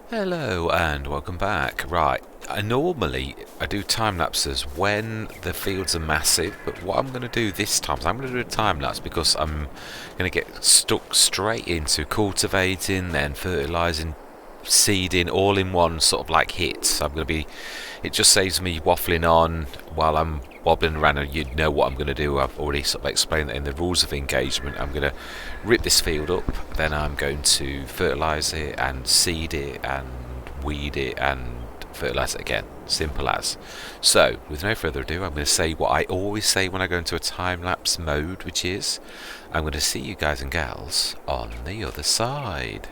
Hello and welcome back. Right, I do time lapses when the fields are massive, but what I'm going to do this time is I'm going to do a time lapse because I'm going to get stuck straight into cultivating, then fertilizing, seeding, all in one sort of like hit. So I'm going to be. It just saves me waffling on while I'm wobbling around, and you'd know what I'm going to do. I've already sort of explained that in the rules of engagement. I'm going to rip this field up, then I'm going to fertilise it and seed it and weed it and fertilise it again. Simple as. So, with no further ado, I'm going to say what I always say when I go into a time lapse mode, which is I'm going to see you guys and gals on the other side.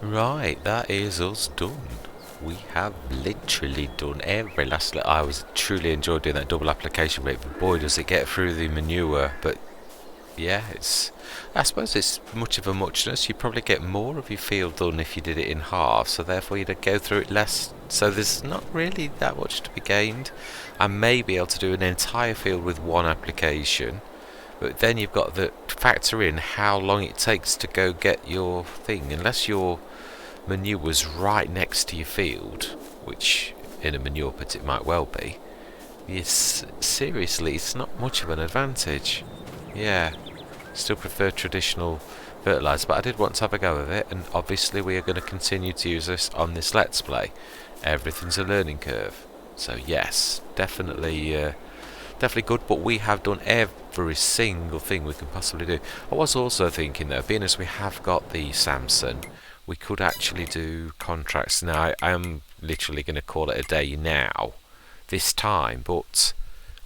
Right, that is us done. We have literally done every last. I was truly enjoyed doing that double application rate, but boy, does it get through the manure. But yeah, it's. I suppose it's much of a muchness. You probably get more of your field done if you did it in half, so therefore you'd go through it less. So there's not really that much to be gained. I may be able to do an entire field with one application, but then you've got to factor in how long it takes to go get your thing. Unless your manure was right next to your field, which in a manure pit it might well be. Yes, seriously, it's not much of an advantage. Yeah, still prefer traditional fertiliser, but I did want to have a go of it, and obviously we are going to continue to use this on this Let's Play. Everything's a learning curve. So yes, definitely good, but we have done every single thing we can possibly do. I was also thinking though, being as we have got the Samson, we could actually do contracts. Now I am literally going to call it a day now, this time, but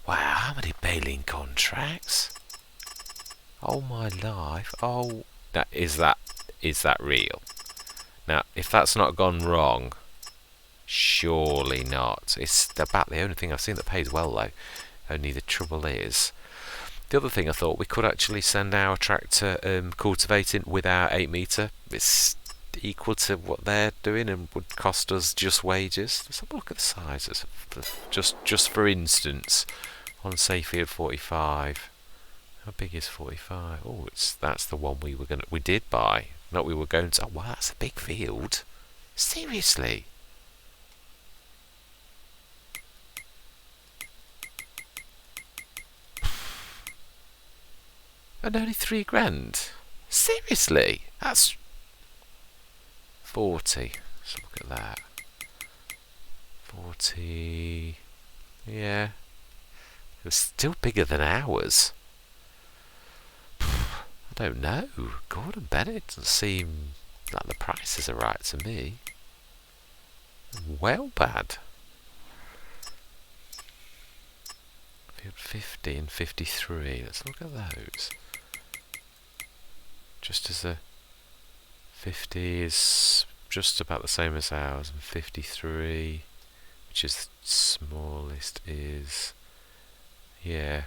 wow, how many baling contracts? Oh my life. Oh, is that real? Now if that's not gone wrong, surely not. It's about the only thing I've seen that pays well though. Only the trouble is, the other thing I thought, we could actually send our tractor cultivating with our 8 metre. It's equal to what they're doing and would cost us just wages. Let's have a look at the sizes. Just for instance, on say field 45. How big is 45? Oh, that's the one we did buy. Not we were going to. Oh wow, that's a big field. Seriously. And only £3,000. Seriously, that's 40. Let's look at that. 40. Yeah, it was still bigger than ours. I don't know. Gordon Bennett doesn't seem like the prices are right to me. Well bad. Field 50 and 53. Let's look at those. Just as a 50 is just about the same as ours, and 53, which is the smallest, is yeah.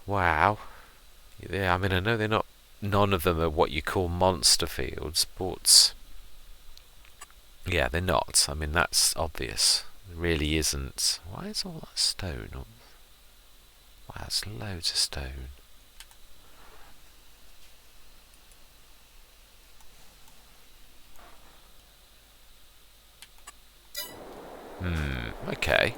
Wow. Yeah, I mean I know they're not. None of them are what you call monster fields, but yeah, they're not. I mean that's obvious. It really isn't. Why is all that stone up? Wow, that's loads of stone. Okay.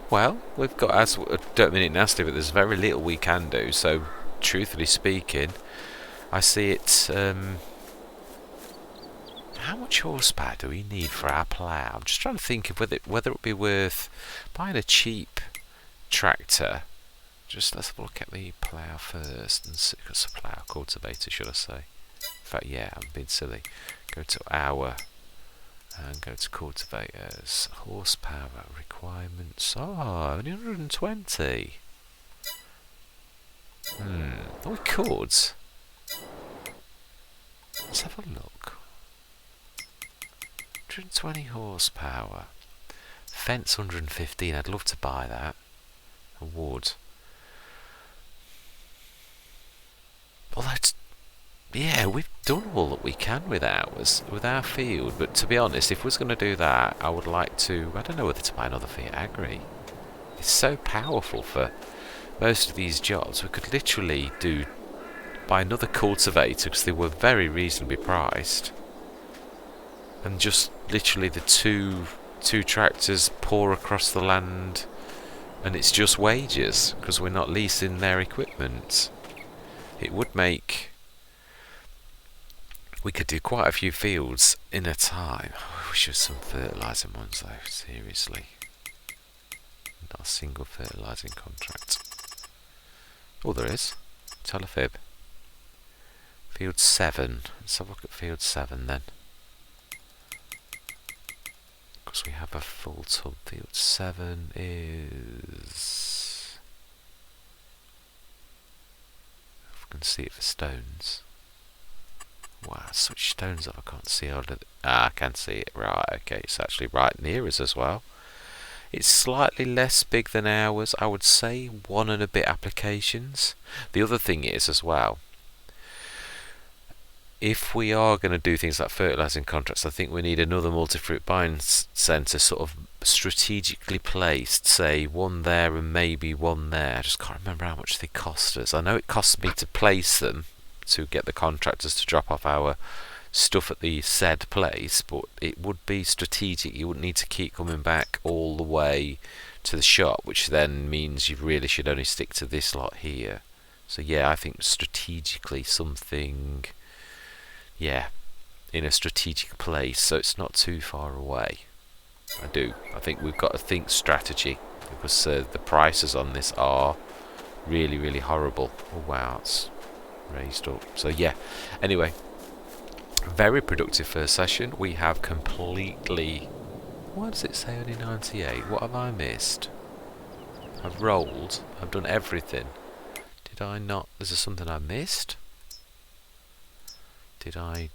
Well, we've got, as I don't mean it nasty, but there's very little we can do. So, truthfully speaking, I see it. How much horsepower do we need for our plough? I'm just trying to think of whether it would be worth buying a cheap tractor. Just let's have a look at the plough first, and see, it's a plough cultivator, should I say? In fact, yeah, I'm being silly. Go to our. And go to cultivators. Horsepower requirements. Oh, only 120. Oh, we could. Let's have a look. 120 horsepower. Fence 115. I'd love to buy that. I would. Although it's, yeah, we've done all that we can with ours, with our field, but to be honest, if we was going to do that, I would like to, I don't know whether to buy another Fiat Agri. It's so powerful for most of these jobs. We could literally buy another cultivator, because they were very reasonably priced, and just literally the two tractors pour across the land, and it's just wages, because we're not leasing their equipment. It would make... We could do quite a few fields in a time. I wish there was some fertilising ones though, seriously. Not a single fertilising contract. Oh, there is. Telefib. Field 7. Let's have a look at field 7 then. Because we have a full tub. Field 7 is... If we can see it for stones. Wow, switch stones off. I can't see all of it. Ah, I can see it. Right, okay, it's actually right near us as well. It's slightly less big than ours, I would say, 1 and a bit applications. The other thing is as well, if we are going to do things like fertilising contracts, I think we need another multi-fruit buying centre sort of strategically placed, say one there and maybe one there. I just can't remember how much they cost us. I know it costs me to place them, to get the contractors to drop off our stuff at the said place, but it would be strategic. You wouldn't need to keep coming back all the way to the shop, which then means you really should only stick to this lot here. So yeah, I think strategically something, yeah, in a strategic place so it's not too far away. I think we've got to think strategy, because the prices on this are really, really horrible. Oh wow, it's raised up. So yeah, anyway, very productive first session. We have completely, why does it say only 98? What have I missed? I've rolled, I've done everything. Did I not, is there something I missed? Did I?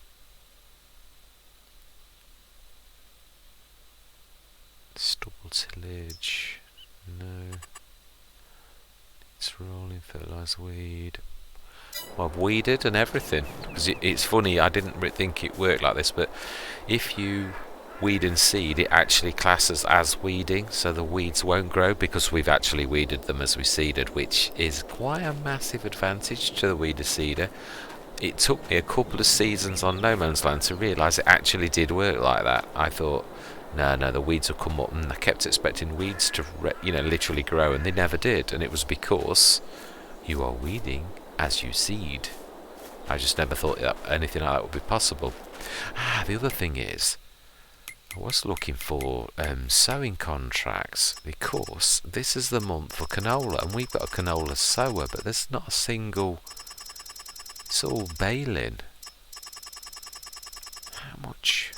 Stubble tillage, no. It's rolling, fertilise, weed. Well, I've weeded and everything. Because it's funny, I didn't think it worked like this, but if you weed and seed, it actually classes as weeding, so the weeds won't grow because we've actually weeded them as we seeded, which is quite a massive advantage to the weeder seeder. It took me a couple of seasons on No Man's Land to realise it actually did work like that. I thought, no, the weeds will come up, and I kept expecting weeds to, literally grow, and they never did, and it was because you are weeding as you seed. I just never thought that anything like that would be possible. The other thing is, I was looking for sowing contracts, because this is the month for canola, and we've got a canola sower, but there's not a single. It's all baling. How much?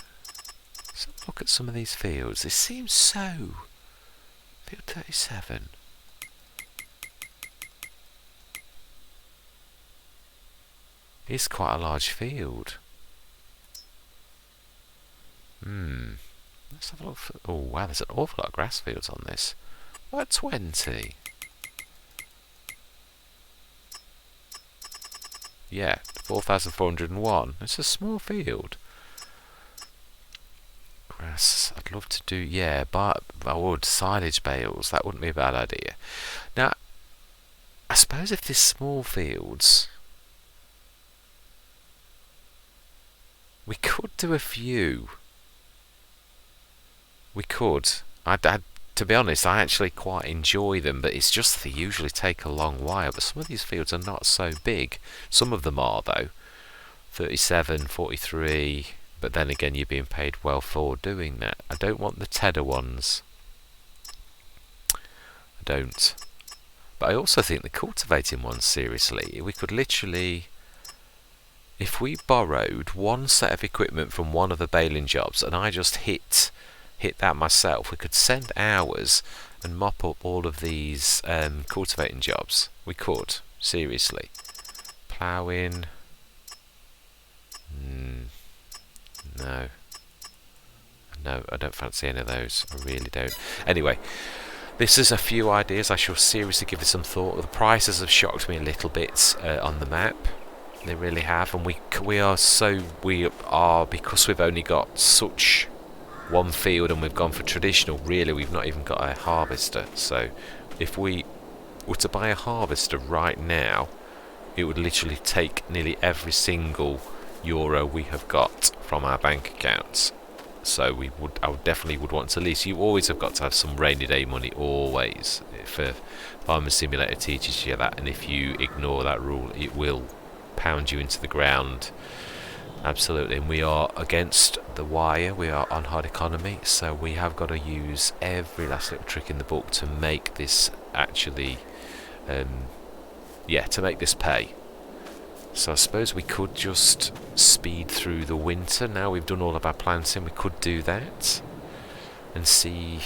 Let's have a look at some of these fields. This seems so. Field 37. It's quite a large field. Let's have a look. Oh wow, there's an awful lot of grass fields on this. What, 20? Yeah, 4,401. It's a small field. Grass, I'd love to do, yeah, but I would, silage bales, that wouldn't be a bad idea. Now, I suppose if there's small fields, we could do a few. We could. To be honest, I actually quite enjoy them, but it's just they usually take a long while. But some of these fields are not so big. Some of them are, though. 37, 43, but then again, you're being paid well for doing that. I don't want the tedder ones. I don't. But I also think the cultivating ones, seriously, we could literally, if we borrowed one set of equipment from one of the baling jobs, and I just hit that myself, we could send hours and mop up all of these cultivating jobs. We could, seriously. Ploughing. No, I don't fancy any of those. I really don't. Anyway, this is a few ideas. I shall seriously give it some thought. The prices have shocked me a little bit on the map. They really have, and we are because we've only got such one field and we've gone for traditional. Really, we've not even got a harvester. So if we were to buy a harvester right now, it would literally take nearly every single euro we have got from our bank accounts. So I would definitely want to lease. You always have got to have some rainy day money, always. If Farming Simulator teaches you that, and if you ignore that rule, it will pound you into the ground. Absolutely. And we are against the wire. We are on hard economy, so we have got to use every last little trick in the book to make this actually to make this pay. So I suppose we could just speed through the winter. Now we've done all of our planting, we could do that and see.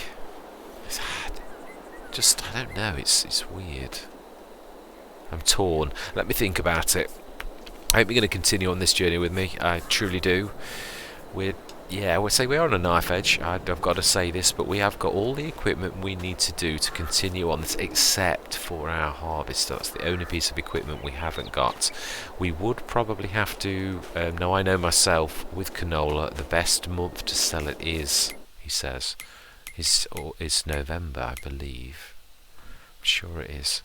Just, I don't know, it's weird. I'm torn. Let me think about it. I hope you're going to continue on this journey with me. I truly do. I would say we're on a knife edge. I've got to say this, but we have got all the equipment we need to do to continue on this, except for our harvest. That's the only piece of equipment we haven't got. We would probably have to. Now I know myself with canola, the best month to sell it is, he says, is November, I believe. I'm sure it is.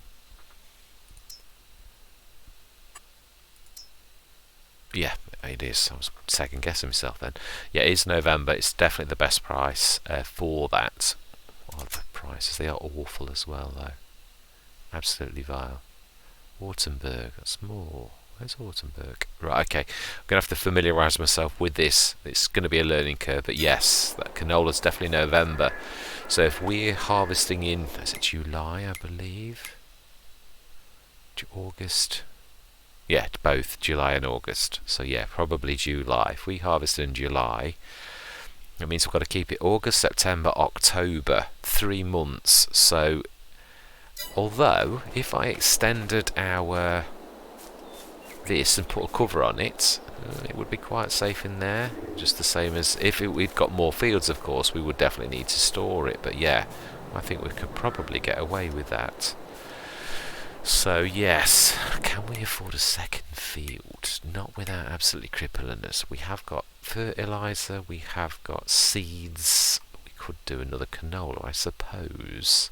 Yeah, it is. I was second guessing myself then. Yeah, it is November. It's definitely the best price for that. Oh, the prices, they are awful as well, though. Absolutely vile. Wartenberg, that's more. Where's Wartenberg? Right, okay. I'm going to have to familiarise myself with this. It's going to be a learning curve, but yes, that canola's definitely November. So if we're harvesting in, is it July, I believe? August? Yeah, both July and August. So yeah, probably July. If we harvest in July, it means we've got to keep it August, September, October, 3 months. So, although if I extended our this and put a cover on it, it would be quite safe in there. Just the same as if we'd got more fields, of course, we would definitely need to store it. But yeah, I think we could probably get away with that. So yes, can we afford a second field? Not without absolutely crippling us. We have got fertiliser, we have got seeds. We could do another canola, I suppose.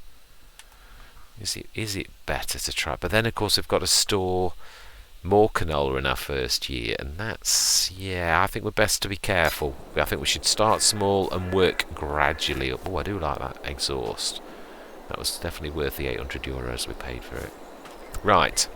Is it better to try? But then of course we've got to store more canola in our first year, and that's, yeah, I think we're best to be careful. I think we should start small and work gradually up. Oh, I do like that exhaust. That was definitely worth the €800 we paid for it. Right.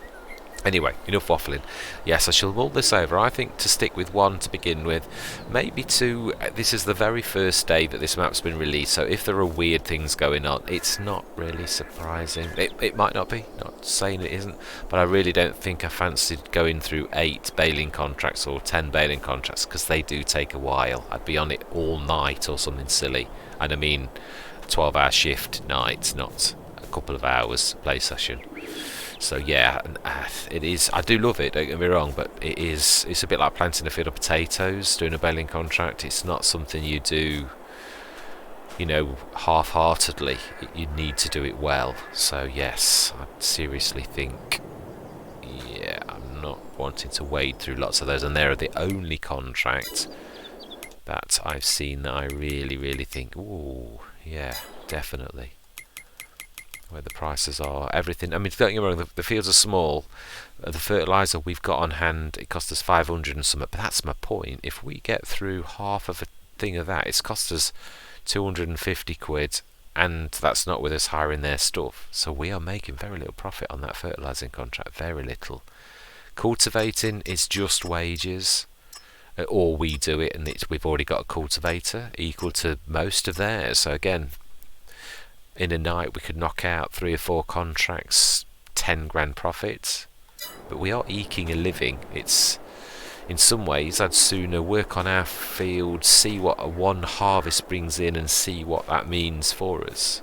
Anyway, enough waffling. Yes, I shall mull this over. I think to stick with 1 to begin with, maybe 2. This is the very first day that this map's been released, so if there are weird things going on, it's not really surprising. It might not be, not saying it isn't, but I really don't think I fancied going through 8 baling contracts or 10 baling contracts, because they do take a while. I'd be on it all night or something silly, and I mean 12-hour shift night, not a couple of hours play session. So yeah, it is. I do love it, don't get me wrong, but it's a bit like planting a field of potatoes, doing a baling contract. It's not something you do, half-heartedly. You need to do it well. So yes, I seriously think, yeah, I'm not wanting to wade through lots of those, and they're the only contract that I've seen that I really, really think, ooh, yeah, definitely. Where the prices are, everything. I mean, don't get me wrong, the fields are small. The fertiliser we've got on hand, it cost us 500 and something, but that's my point. If we get through half of a thing of that, it's cost us 250 quid, and that's not with us hiring their stuff. So we are making very little profit on that fertilising contract, very little. Cultivating is just wages, or we do it, and we've already got a cultivator equal to most of theirs. So again, in a night we could knock out 3 or 4 contracts, 10 grand profits, but we are eking a living. It's, in some ways, I'd sooner work on our field, see what a one harvest brings in, and see what that means for us.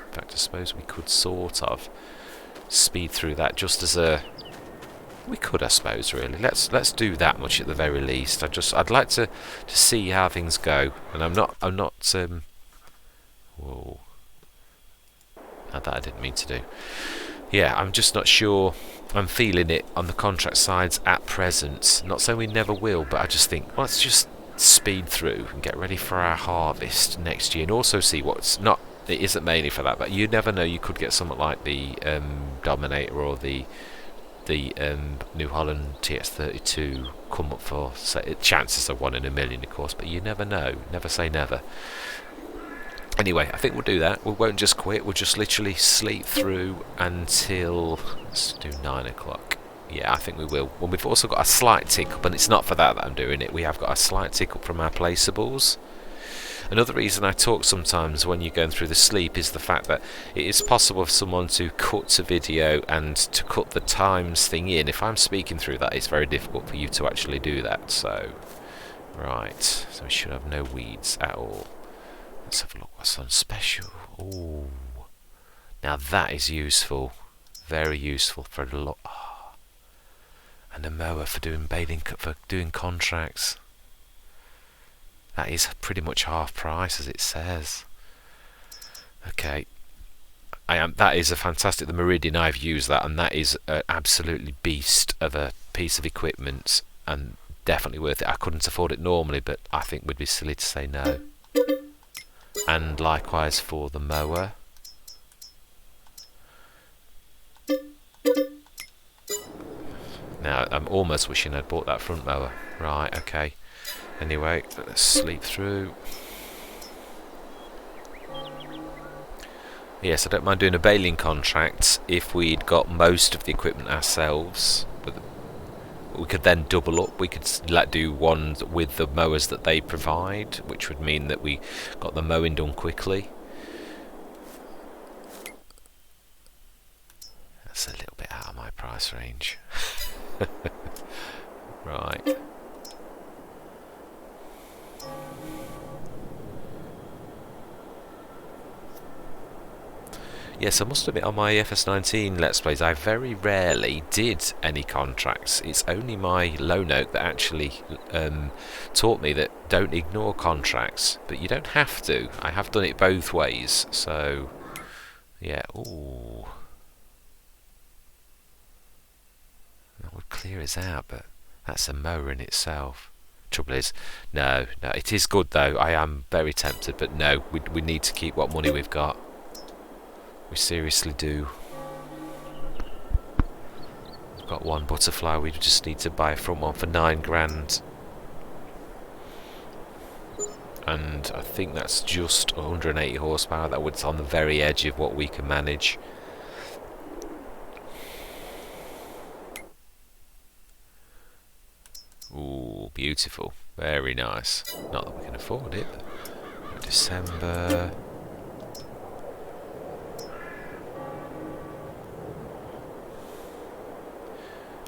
In fact, I suppose we could sort of speed through that just as a, we could, I suppose, really. Let's do that much at the very least. I'd like to see how things go, and I'm not whoa. That I didn't mean to do. Yeah, I'm just not sure. I'm feeling it on the contract sides at present. Not saying we never will, but I just think, well, let's just speed through and get ready for our harvest next year, and also see what's not. It isn't mainly for that, but you never know. You could get something like the Dominator or the New Holland TX32 come up for. Say, chances are 1 in a million, of course, but you never know. Never say never. Anyway, I think we'll do that. We won't just quit. We'll just literally sleep through until, let's do 9 o'clock. Yeah, I think we will. Well, we've also got a slight tick up, and it's not for that I'm doing it. We have got a slight tick up from our placeables. Another reason I talk sometimes when you're going through the sleep is the fact that it is possible for someone to cut a video and to cut the times thing in. If I'm speaking through that, it's very difficult for you to actually do that. So, right. So we should have no weeds at all. Let's have a look what's on special. Ooh. Now that is useful. Very useful for a lot. Oh. And a mower for doing baling, for doing contracts. That is pretty much half price, as it says. Okay. That is a fantastic. The Meridian, I've used that, and that is an absolutely beast of a piece of equipment, and definitely worth it. I couldn't afford it normally, but I think we'd be silly to say no. And likewise for the mower. Now, I'm almost wishing I'd bought that front mower. Right, okay. Anyway, let's sleep through. Yes, I don't mind doing a baling contract if we'd got most of the equipment ourselves. But we could then double up. We could do one with the mowers that they provide, which would mean that we got the mowing done quickly. That's a little bit out of my price range. Right. Yes, I must admit on my FS19 Let's Plays I very rarely did any contracts. It's only my Lone Oak that actually taught me that don't ignore contracts, but you don't have to. I have done it both ways, so yeah. Ooh, that would clear us out, but that's a mower in itself. Trouble is, no, it is good though. I am very tempted, but no, we need to keep what money we've got. We seriously do. We've got one butterfly, we just need to buy a front one for 9 grand. And I think that's just 180 horsepower. That was on the very edge of what we can manage. Ooh, beautiful. Very nice. Not that we can afford it, but December.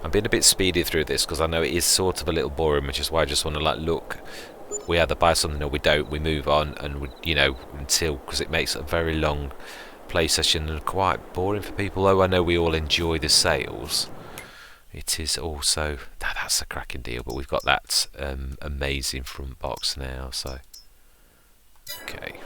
I'm being a bit speedy through this because I know it is sort of a little boring, which is why I just want to like look. We either buy something or we don't. We move on, and we, you know, until, because it makes a very long play session and quite boring for people. Though I know we all enjoy the sales, it is also that's a cracking deal. But we've got that amazing front box now, so okay.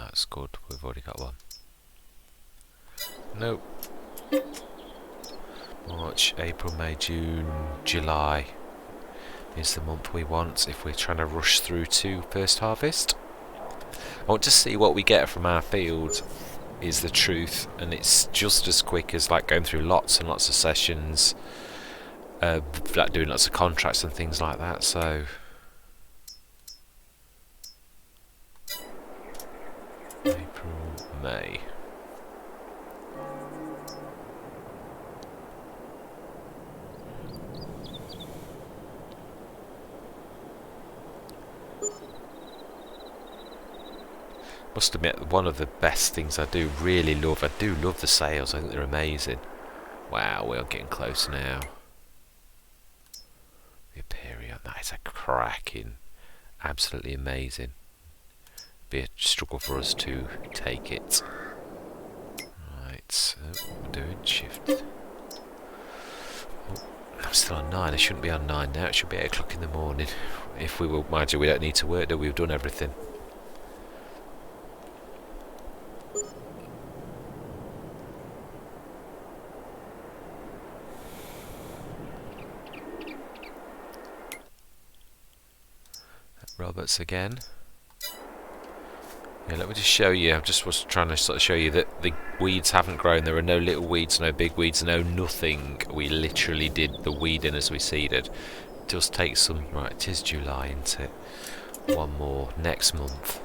That's good, we've already got one. Nope. March, April, May, June, July is the month we want if we're trying to rush through to first harvest. I want to see what we get from our field is the truth, and it's just as quick as like going through lots and lots of sessions, like doing lots of contracts and things like that, so April, May. Must admit, one of the best things I do really love, I do love the sales, I think they're amazing. Wow, we're getting close now. The Aperion, that is a cracking, absolutely amazing. Be a struggle for us to take it. Right, so what we're doing, shift. Oh, I'm still on 9, I shouldn't be on 9 now, it should be 8 o'clock in the morning. If we will, mind you, we don't need to work, do we? We've done everything. Roberts again. Yeah, let me just show you. I just was trying to sort of show you that the weeds haven't grown. There are no little weeds, no big weeds, no nothing. We literally did the weeding as we seeded. It does take some... Right, it is July, isn't it? One more next month.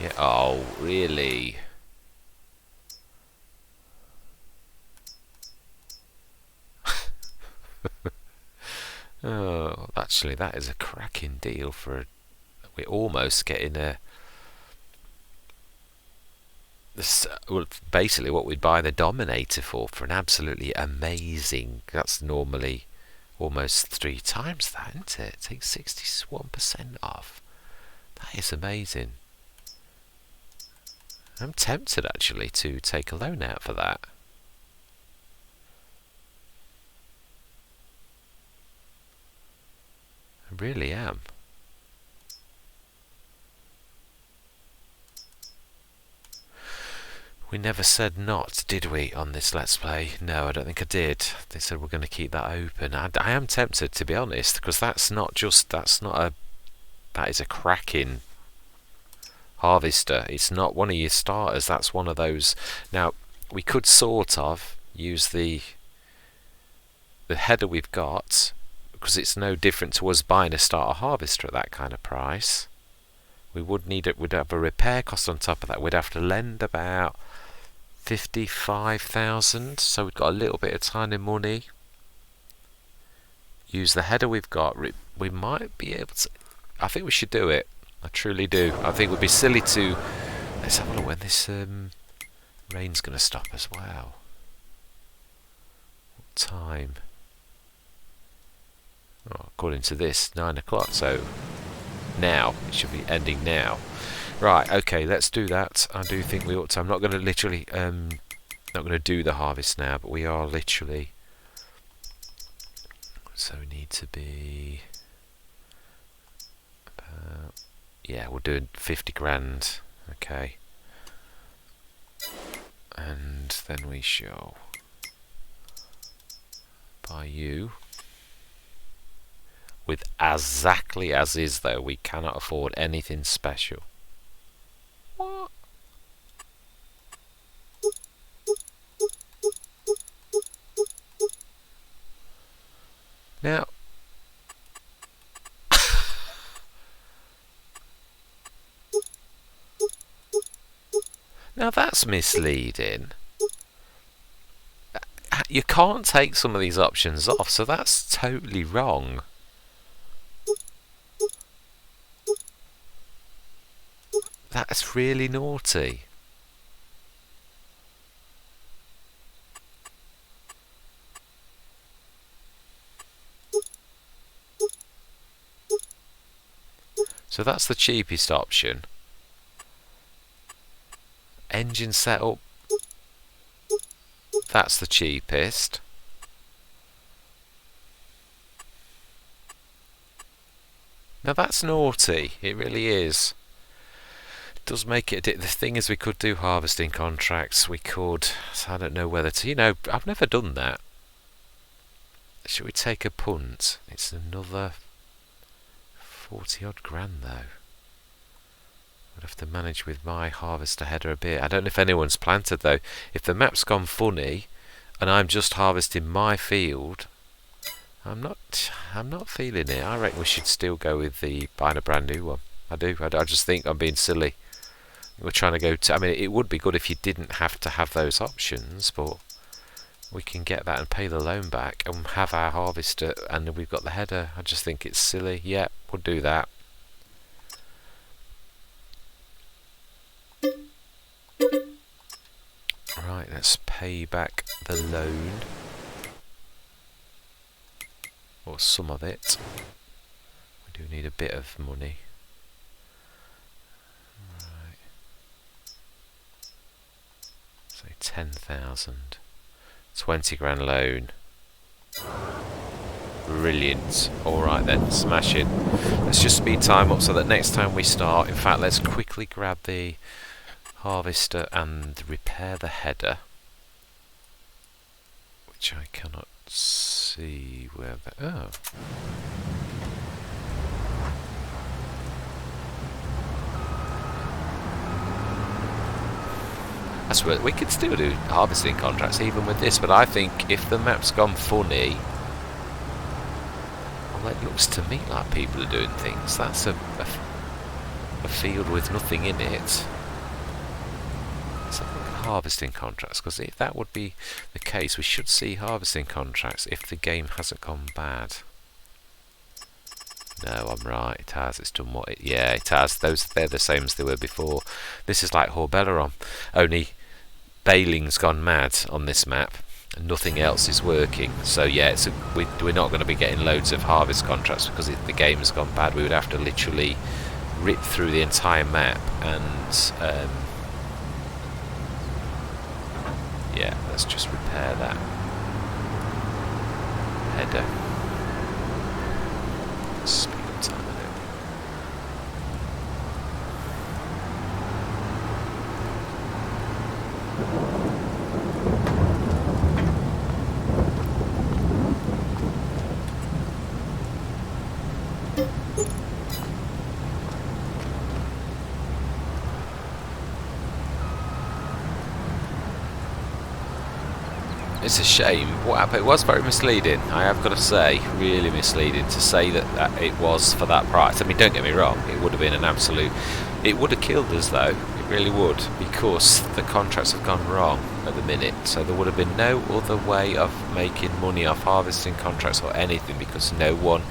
Yeah. Oh, really? Oh, actually, that is a cracking deal for... We're almost getting a... Well, basically what we'd buy the Dominator for an absolutely amazing... That's normally almost 3 times that, isn't it? It takes 61% off. That is amazing. I'm tempted, actually, to take a loan out for that. I really am. We never said not, did we, on this Let's Play? No, I don't think I did. They said we're going to keep that open. I am tempted, to be honest, because that's not just... That's not a... That is a cracking harvester. It's not one of your starters. That's one of those... Now, we could sort of use the header we've got, because it's no different to us buying a starter harvester at that kind of price. We would need it. We'd have a repair cost on top of that. We'd have to lend about 55,000, so we've got a little bit of tiny money. Use the header we've got. We might be able to... I think we should do it. I truly do. I think it would be silly to... Let's have a look when this rain's going to stop as well. What time? Oh, according to this, 9 o'clock, so now. It should be ending now. Right, okay, let's do that. I do think we ought to. I'm not going to literally... not going to do the harvest now, but we are literally... So we need to be... yeah, we'll do 50 grand. Okay. And then we shall buy you. With exactly as is, though. We cannot afford anything special. What? Now... Now that's misleading. You can't take some of these options off, so that's totally wrong. That's really naughty. So that's the cheapest option. Engine setup, that's the cheapest. Now that's naughty, it really is. It does make it... The thing is, we could do harvesting contracts, we could... So I don't know whether to... You know, I've never done that. Should we take a punt? It's another 40 odd grand though. I'd have to manage with my harvester header a bit. I don't know if anyone's planted though. If the map's gone funny and I'm just harvesting my field, I'm not feeling it. I reckon we should still go with the buying a brand new one. I do. I just think I'm being silly. We're trying to go to... I mean, it would be good if you didn't have to have those options, but we can get that and pay the loan back and have our harvester, and we've got the header. I just think it's silly. Yeah, we'll do that. Right, let's pay back the loan. Or some of it. We do need a bit of money. Right. Say 10,000. 20 grand loan. Brilliant. Alright then, smash it. Let's just speed time up so that next time we start, in fact, let's quickly grab the harvester and repair the header, which I cannot see where the... oh. That's what we could still do harvesting contracts even with this, but I think if the map's gone funny, well, it looks to me like people are doing things. That's a field with nothing in it. So harvesting contracts, because if that would be the case, we should see harvesting contracts if the game hasn't gone bad. No, I'm right. It has. It's done what it... yeah, it has. They're the same as they were before. This is like Horbelleron, only baling's gone mad on this map and nothing else is working. So yeah, we're not going to be getting loads of harvest contracts because the game's gone bad. We would have to literally rip through the entire map and yeah, let's just repair that header. Speed up time a bit. It's a shame. What happened? It was very misleading, I have got to say. Really misleading to say that it was for that price. I mean, don't get me wrong, it would have been an absolute... it would have killed us though, it really would, because the contracts have gone wrong at the minute. So there would have been no other way of making money off harvesting contracts or anything, because no one...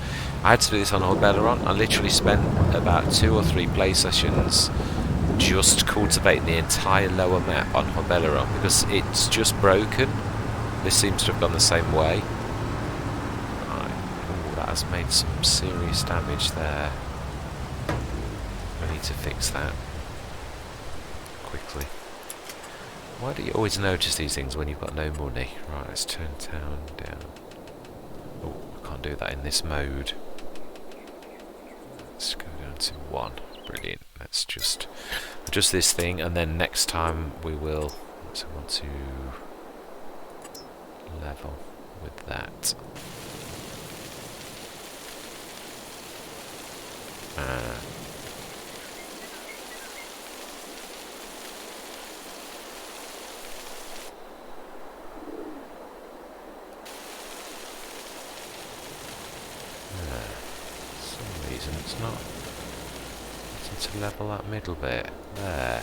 I had to do this on Horbelleron. I literally spent about 2 or 3 play sessions just cultivating the entire lower map on Horbelleron, because it's just broken. This seems to have gone the same way. Right. Ooh, that has made some serious damage there. I need to fix that quickly. Why do you always notice these things when you've got no money? Right, let's turn town down. Oh, I can't do that in this mode. Let's go down to 1. Brilliant. Let's just adjust this thing, and then next time we will... so I want to level with that. For some reason it's not wanting to level that middle bit there.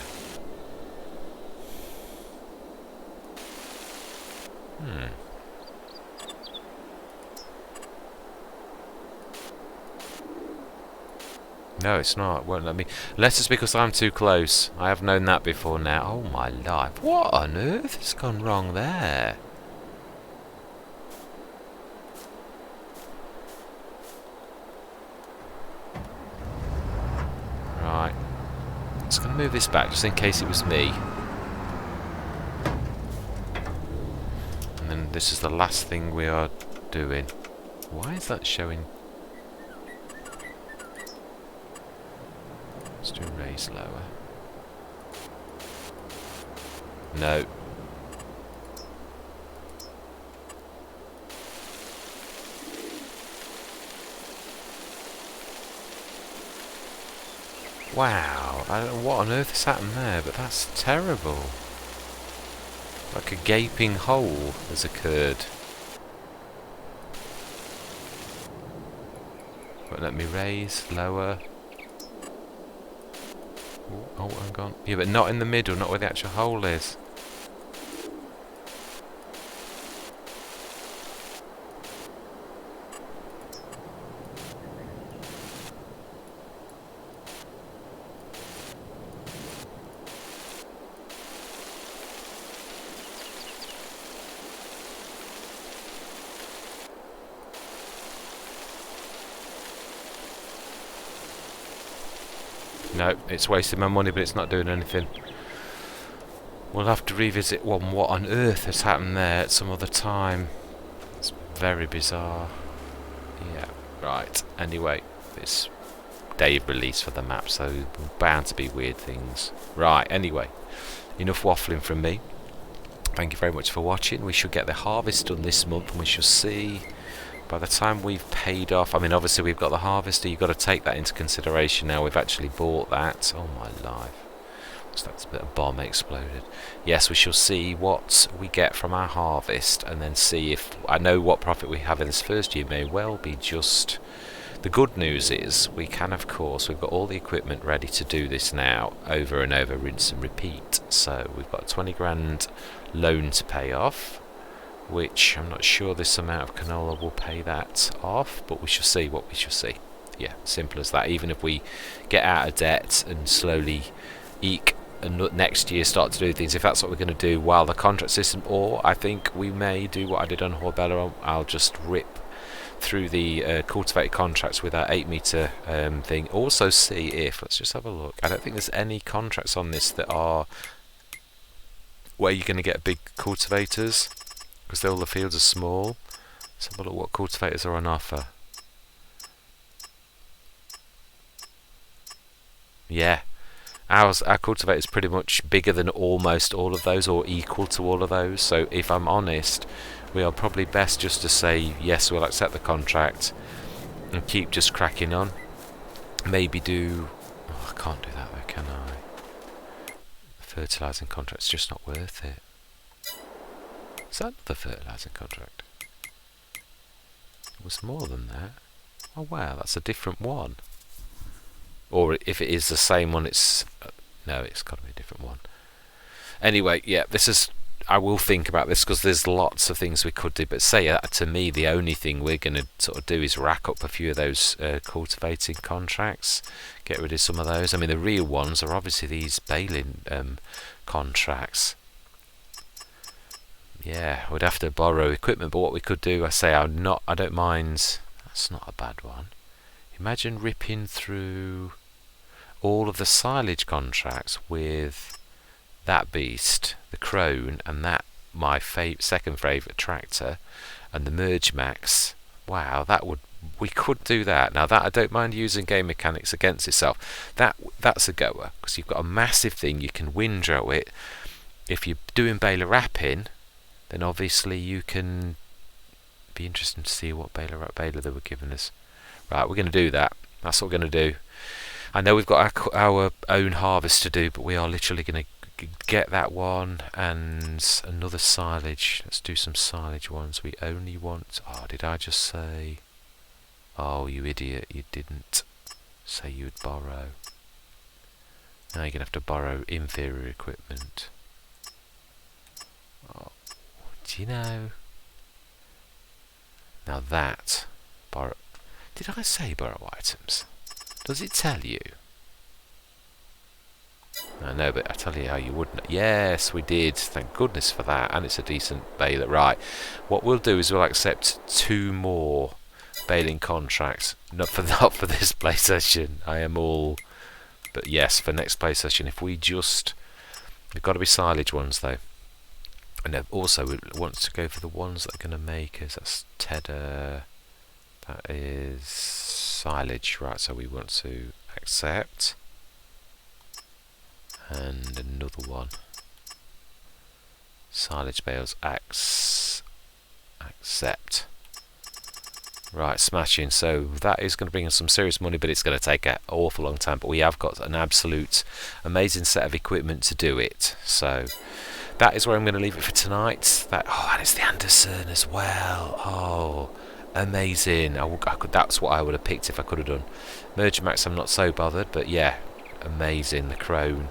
No, it's not. It won't let me. Unless it's because I'm too close. I have known that before now. Oh my life. What on earth has gone wrong there? Right. I'm just going to move this back just in case it was me. And then this is the last thing we are doing. Why is that showing? Let's do raise lower. No. Wow, I don't know what on earth has happened there, but that's terrible. Like a gaping hole has occurred. But let me raise, lower. Oh, hang on. Yeah, but not in the middle, not where the actual hole is. No, it's wasting my money, but it's not doing anything. We'll have to revisit what on earth has happened there at some other time. It's very bizarre. Yeah, right. Anyway, it's day release for the map, so bound to be weird things. Right, anyway, enough waffling from me. Thank you very much for watching. We should get the harvest done this month, and we shall see by the time we've paid off. I mean, obviously we've got the harvester, you've got to take that into consideration now. We've actually bought that. Oh my life. That's a bit of bomb exploded. Yes, we shall see what we get from our harvest, and then see if I know what profit we have in this first year. May well be just. The good news is we can, of course, we've got all the equipment ready to do this now, over and over, rinse and repeat. So we've got 20 grand loan to pay off, which I'm not sure this amount of canola will pay that off, but we shall see what we shall see. Yeah, simple as that. Even if we get out of debt and slowly eke and next year start to do things, if that's what we're going to do while the contract system, or I think we may do what I did on Horbella. I'll just rip through the cultivated contracts with our 8-meter thing. Also see if, let's just have a look, I don't think there's any contracts on this that are where you're going to get big cultivators, because all the fields are small. Let's have a look what cultivators are on offer. Yeah, our cultivator is pretty much bigger than almost all of those, or equal to all of those. So if I'm honest, we are probably best just to say yes, we'll accept the contract and keep just cracking on. Maybe do, oh, I can't do that though, can I? The fertilising contract's just not worth it. Is that the fertilising contract? It was more than that. Oh wow, that's a different one. Or if it is the same one, it's no, it's got to be a different one. Anyway, yeah, this is. I will think about this, because there's lots of things we could do. But say to me, the only thing we're going to sort of do is rack up a few of those cultivating contracts, get rid of some of those. I mean, the real ones are obviously these baling contracts. Yeah, we'd have to borrow equipment, but what we could do, I don't mind. That's not a bad one. Imagine ripping through all of the silage contracts with that beast, the crone, and that my second favourite tractor, and the merge max. Wow, we could do that. Now that I don't mind using game mechanics against itself. That's a goer, because you've got a massive thing, you can windrow it. If you're doing baler wrapping, then obviously you can be interested to see what baler they were giving us. Right, we're going to do that. That's what we're going to do. I know we've got our own harvest to do, but we are literally going to get that one and another silage. Let's do some silage ones. We only want... Oh, did I just say... Oh, you idiot. You didn't say you would borrow. Now you're going to have to borrow inferior equipment. Oh, do you know? Now that... Borrow... Did I say borrow items? Does it tell you? I know, but I tell you how you wouldn't. Yes, we did. Thank goodness for that. And it's a decent baler. Right. What we'll do is we'll accept 2 more baling contracts. Not for this play session. I am all... But yes, for next play session, if we just... They've got to be silage ones, though. And also, we want to go for the ones that are going to make us... That's Tedder... That is silage, right? So we want to accept, and another one. Silage bales accept. Right, smashing. So that is going to bring us some serious money, but it's going to take an awful long time. But we have got an absolute amazing set of equipment to do it. So that is where I'm going to leave it for tonight. And it's the Anderson as well. Oh. Amazing. That's what I would have picked if I could have done. Merge Max I'm not so bothered, but yeah, amazing, the crone.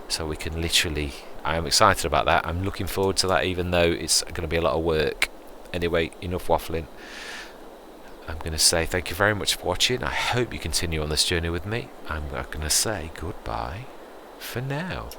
So we can literally... I am excited about that. I'm looking forward to that, even though it's going to be a lot of work. Anyway, enough waffling. I'm going to say thank you very much for watching. I hope you continue on this journey with me. I'm going to say goodbye for now.